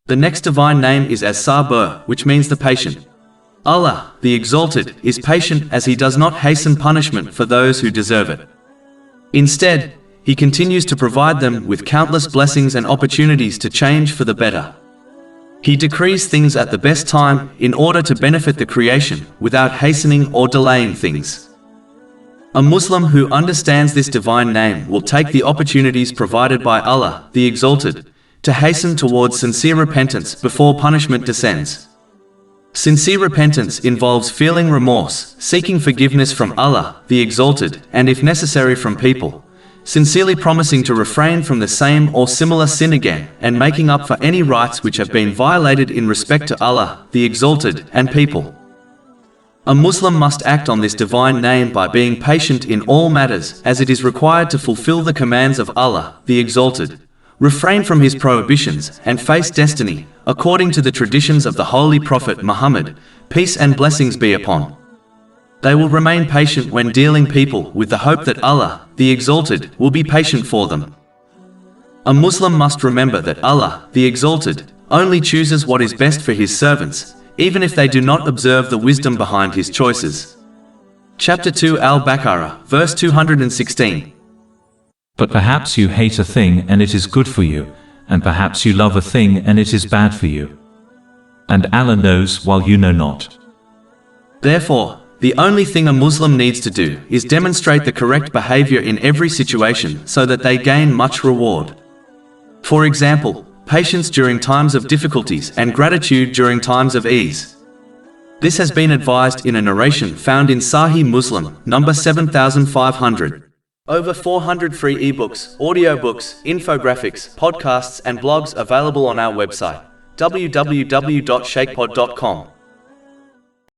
The next divine name is as Sabur, which means the patient. Allah, the Exalted, is patient as He does not hasten punishment for those who deserve it. Instead, He continues to provide them with countless blessings and opportunities to change for the better. He decrees things at the best time in order to benefit the creation without hastening or delaying things. A Muslim who understands this divine name will take the opportunities provided by Allah, the Exalted, to hasten towards sincere repentance before punishment descends. Sincere repentance involves feeling remorse, seeking forgiveness from Allah, the Exalted, and if necessary from people, sincerely promising to refrain from the same or similar sin again, and making up for any rights which have been violated in respect to Allah, the Exalted, and people. A Muslim must act on this divine name by being patient in all matters, as it is required to fulfill the commands of Allah, the Exalted, refrain from His prohibitions, and face destiny, according to the traditions of the Holy Prophet Muhammad, peace and blessings be upon. They will remain patient when dealing people with the hope that Allah, the Exalted, will be patient for them. A Muslim must remember that Allah, the Exalted, only chooses what is best for His servants, even if they do not observe the wisdom behind His choices. Chapter 2 Al-Baqarah, verse 216. But perhaps you hate a thing and it is good for you, and perhaps you love a thing and it is bad for you. And Allah knows while you know not. Therefore, the only thing a Muslim needs to do is demonstrate the correct behavior in every situation so that they gain much reward. For example, patience during times of difficulties and gratitude during times of ease. This has been advised in a narration found in Sahih Muslim, number 7500. Over 400 free ebooks, audiobooks, infographics, podcasts and blogs available on our website, www.shaykhpod.com.